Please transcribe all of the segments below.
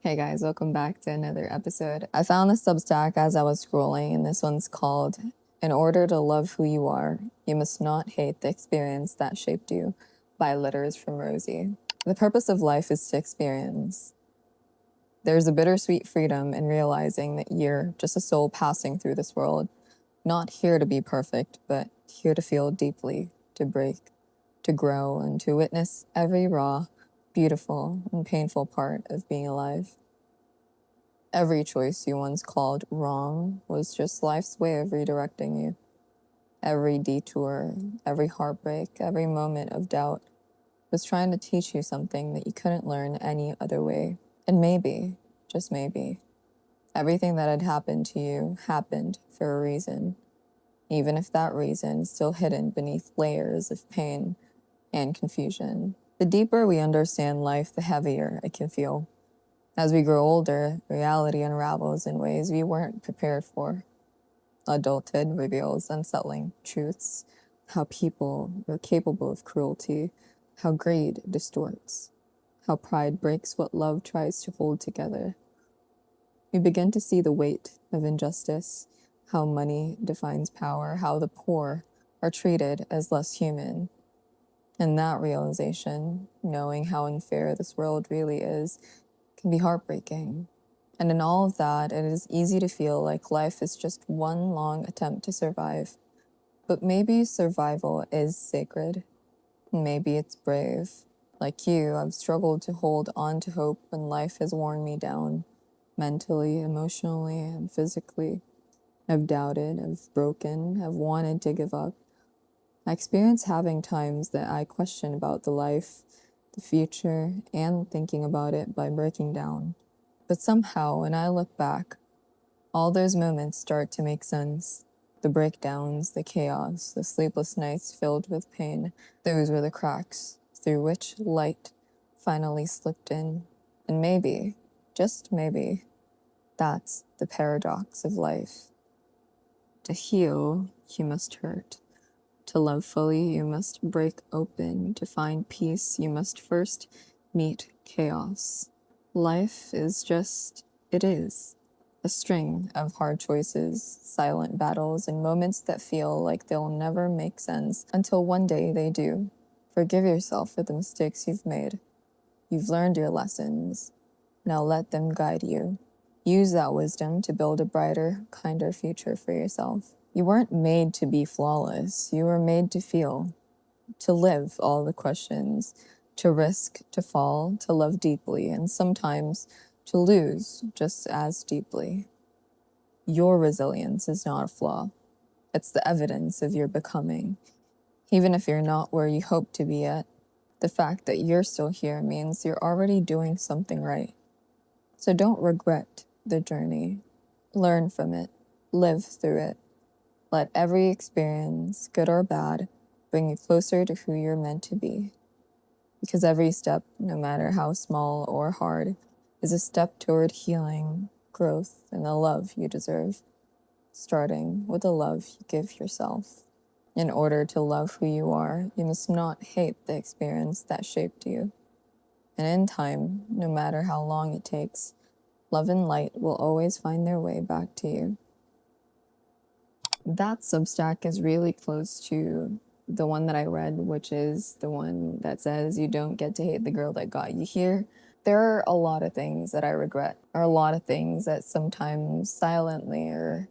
Hey guys, welcome back to another episode. I found this Substack as I was scrolling, and this one's called In Order to Love Who You Are, You Must Not Hate the Experience That Shaped You by Letters from Rosie. The purpose of life is to experience. There's a bittersweet freedom in realizing that you're just a soul passing through this world, not here to be perfect, but here to feel deeply, to break, to grow, and to witness every raw, beautiful, and painful part of being alive. Every choice you once called wrong was just life's way of redirecting you. Every detour, every heartbreak, every moment of doubt was trying to teach you something that you couldn't learn any other way. And maybe, just maybe, everything that had happened to you happened for a reason, even if that reason is still hidden beneath layers of pain and confusion. The deeper we understand life, the heavier it can feel. As we grow older, reality unravels in ways we weren't prepared for. Adulthood reveals unsettling truths, how people are capable of cruelty, how greed distorts, how pride breaks what love tries to hold together. We begin to see the weight of injustice, how money defines power, how the poor are treated as less human. And that realization, knowing how unfair this world really is, can be heartbreaking. And in all of that, it is easy to feel like life is just one long attempt to survive. But maybe survival is sacred. Maybe it's brave. Like you, I've struggled to hold on to hope when life has worn me down, mentally, emotionally, and physically. I've doubted, I've broken, I've wanted to give up. I experience having times that I question about the life, the future, and thinking about it by breaking down. But somehow, when I look back, all those moments start to make sense. The breakdowns, the chaos, the sleepless nights filled with pain, those were the cracks through which light finally slipped in. And maybe, just maybe, that's the paradox of life. To heal, you must hurt. To love fully, you must break open. To find peace, you must first meet chaos. Life is just, it is. A string of hard choices, silent battles, and moments that feel like they'll never make sense until one day they do. Forgive yourself for the mistakes you've made. You've learned your lessons. Now let them guide you. Use that wisdom to build a brighter, kinder future for yourself. You weren't made to be flawless. You were made to feel, to live all the questions, to risk, to fall, to love deeply, and sometimes to lose just as deeply. Your resilience is not a flaw. It's the evidence of your becoming. Even if you're not where you hope to be yet, the fact that you're still here means you're already doing something right. So don't regret the journey. Learn from it. Live through it. Let every experience, good or bad, bring you closer to who you're meant to be. Because every step, no matter how small or hard, is a step toward healing, growth, and the love you deserve. Starting with the love you give yourself. In order to love who you are, you must not hate the experience that shaped you. And in time, no matter how long it takes, love and light will always find their way back to you. That Substack is really close to the one that I read, which is the one that says you don't get to hate the girl that got you here. There are a lot of things that I regret, or a lot of things that sometimes silently or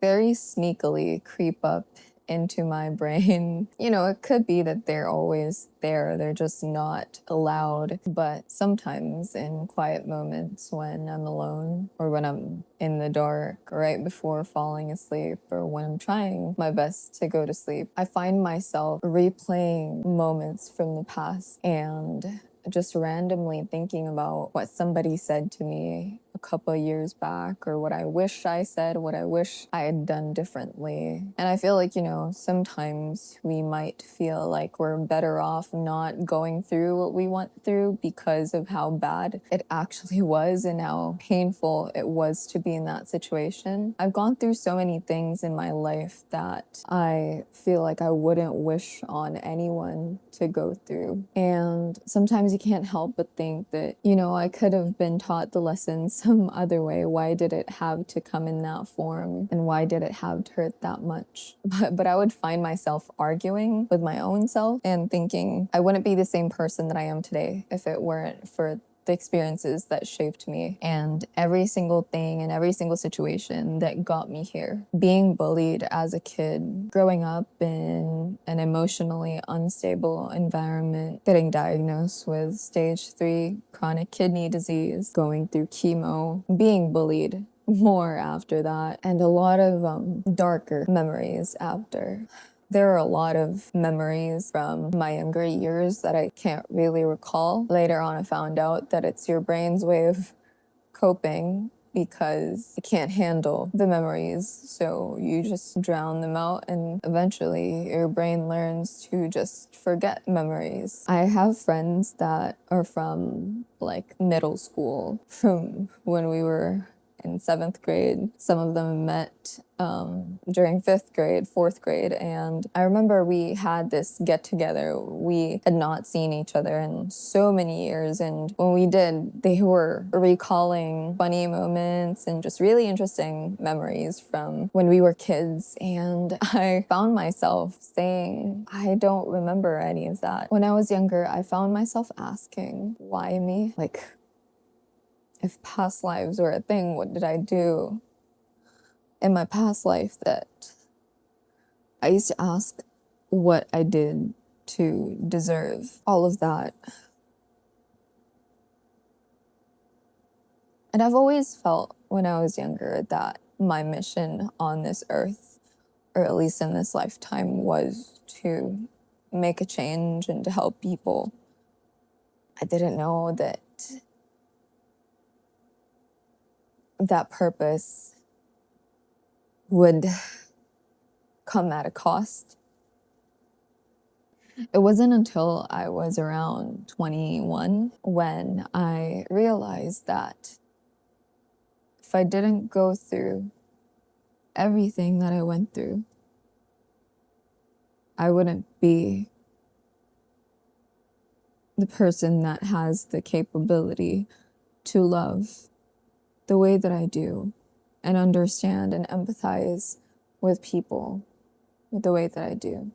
very sneakily creep up into my brain. You know, it could be that they're always there, they're just not allowed. But sometimes in quiet moments when I'm alone or when I'm in the dark right before falling asleep or when I'm trying my best to go to sleep, I find myself replaying moments from the past and just randomly thinking about what somebody said to me a couple years back, or what I wish I said, what I wish I had done differently. And I feel like, sometimes we might feel like we're better off not going through what we went through because of how bad it actually was and how painful it was to be in that situation. I've gone through so many things in my life that I feel like I wouldn't wish on anyone to go through. And sometimes you can't help but think that, I could have been taught the lesson some other way. Why did it have to come in that form? And why did it have to hurt that much? But I would find myself arguing with my own self and thinking I wouldn't be the same person that I am today if it weren't for the experiences that shaped me and every single thing and every single situation that got me here. Being bullied as a kid, growing up in an emotionally unstable environment, getting diagnosed with stage 3 chronic kidney disease, going through chemo, being bullied more after that, and a lot of darker memories after. There are a lot of memories from my younger years that I can't really recall. Later on, I found out that it's your brain's way of coping because it can't handle the memories. So you just drown them out, and eventually your brain learns to just forget memories. I have friends that are from like middle school, from when we were in 7th grade. Some of them met during 5th grade, 4th grade, and I remember we had this get together. We had not seen each other in so many years, and when we did, they were recalling funny moments and just really interesting memories from when we were kids, and I found myself saying, I don't remember any of that. When I was younger, I found myself asking, why me? Like, if past lives were a thing, what did I do in my past life that I used to ask what I did to deserve all of that? And I've always felt when I was younger that my mission on this earth, or at least in this lifetime, was to make a change and to help people. I didn't know that that purpose would come at a cost. It wasn't until I was around 21 when I realized that if I didn't go through everything that I went through, I wouldn't be the person that has the capability to love the way that I do and understand and empathize with people the way that I do.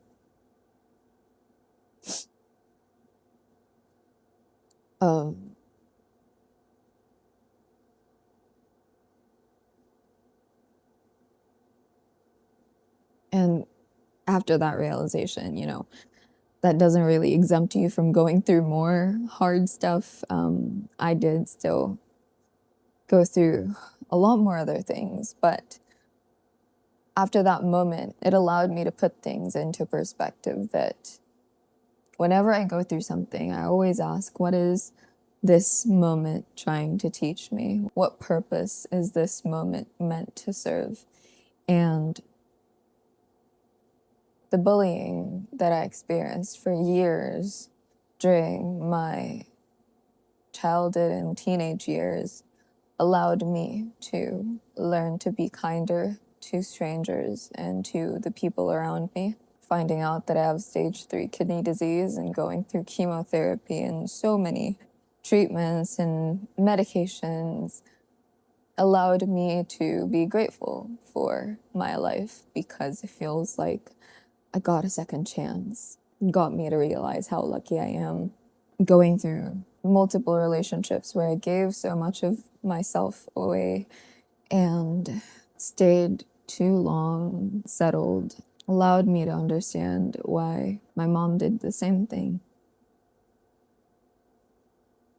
And after that realization, that doesn't really exempt you from going through more hard stuff. I did still go through a lot more other things, but after that moment, it allowed me to put things into perspective that whenever I go through something, I always ask, what is this moment trying to teach me? What purpose is this moment meant to serve? And the bullying that I experienced for years during my childhood and teenage years allowed me to learn to be kinder to strangers and to the people around me. Finding out that I have stage 3 kidney disease and going through chemotherapy and so many treatments and medications allowed me to be grateful for my life, because it feels like I got a second chance. It got me to realize how lucky I am. Going through multiple relationships where I gave so much of myself away and stayed too long, settled, allowed me to understand why my mom did the same thing.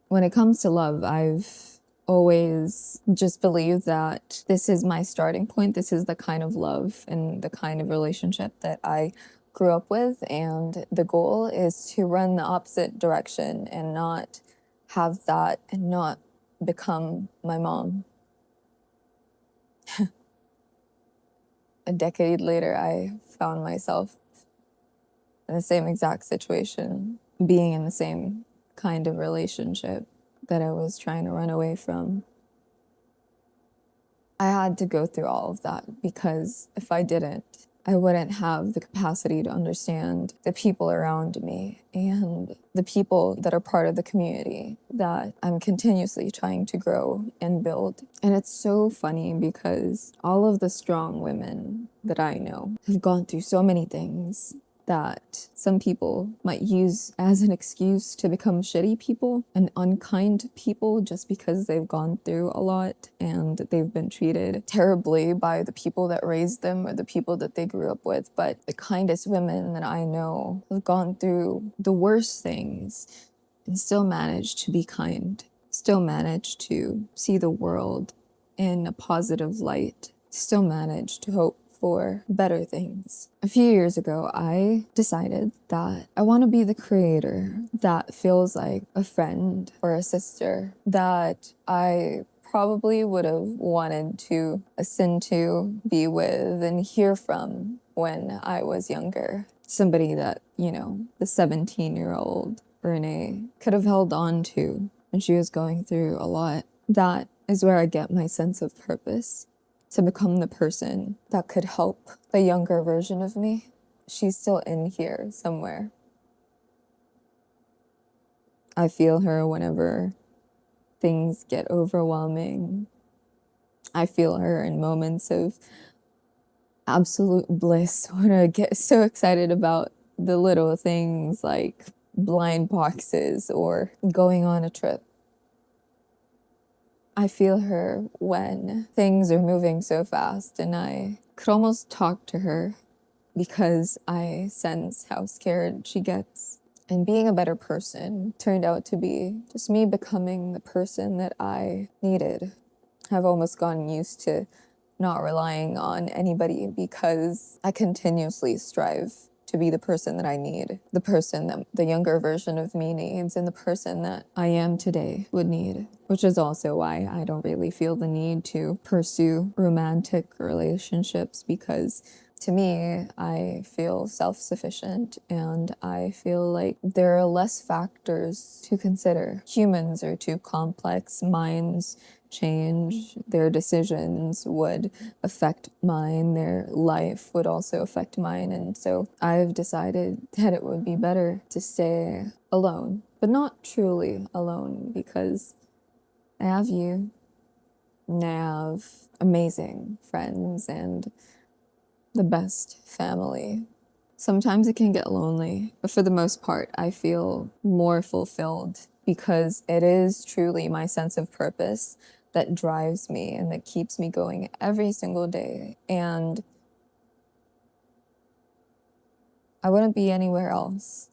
When it comes to love, I've always just believed that this is my starting point. This is the kind of love and the kind of relationship that I grew up with. And the goal is to run the opposite direction and not have that and not become my mom. A decade later, I found myself in the same exact situation, being in the same kind of relationship that I was trying to run away from. I had to go through all of that because if I didn't, I wouldn't have the capacity to understand the people around me and the people that are part of the community that I'm continuously trying to grow and build. And it's so funny because all of the strong women that I know have gone through so many things that some people might use as an excuse to become shitty people and unkind people just because they've gone through a lot and they've been treated terribly by the people that raised them or the people that they grew up with. But the kindest women that I know have gone through the worst things and still managed to be kind, still managed to see the world in a positive light, still managed to hope for better things. A few years ago, I decided that I want to be the creator that feels like a friend or a sister that I probably would have wanted to listen to, be with, and hear from when I was younger. Somebody that, the 17-year-old Renee could have held on to when she was going through a lot. That is where I get my sense of purpose, to become the person that could help the younger version of me. She's still in here somewhere. I feel her whenever things get overwhelming. I feel her in moments of absolute bliss when I get so excited about the little things like blind boxes or going on a trip. I feel her when things are moving so fast and I could almost talk to her because I sense how scared she gets. And being a better person turned out to be just me becoming the person that I needed. I've almost gotten used to not relying on anybody because I continuously strive to be the person that I need, the person that the younger version of me needs, and the person that I am today would need, which is also why I don't really feel the need to pursue romantic relationships because to me, I feel self-sufficient and I feel like there are less factors to consider. Humans are too complex, minds change, their decisions would affect mine, their life would also affect mine. And so I've decided that it would be better to stay alone, but not truly alone because I have you and I have amazing friends and the best family. Sometimes it can get lonely, but for the most part, I feel more fulfilled because it is truly my sense of purpose that drives me and that keeps me going every single day. And I wouldn't be anywhere else.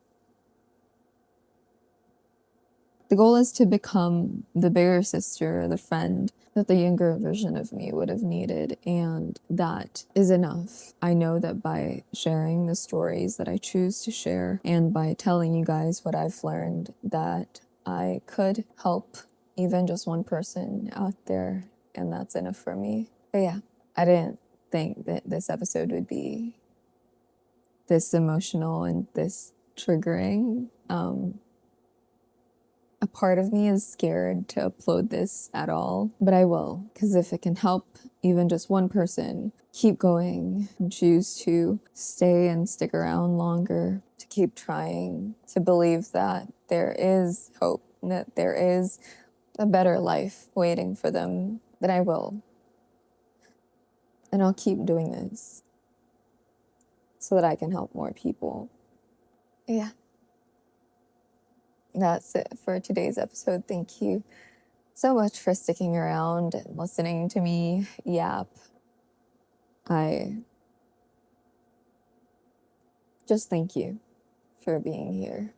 The goal is to become the bigger sister, the friend that the younger version of me would have needed, and that is enough. I know that by sharing the stories that I choose to share and by telling you guys what I've learned, that I could help even just one person out there, and that's enough for me. But yeah, I didn't think that this episode would be this emotional and this triggering. A part of me is scared to upload this at all, but I will, because if it can help even just one person keep going and choose to stay and stick around longer, to keep trying, to believe that there is hope, that there is a better life waiting for them, then I will. And I'll keep doing this so that I can help more people. Yeah. That's it for today's episode. Thank you so much for sticking around and listening to me yap. I just thank you for being here.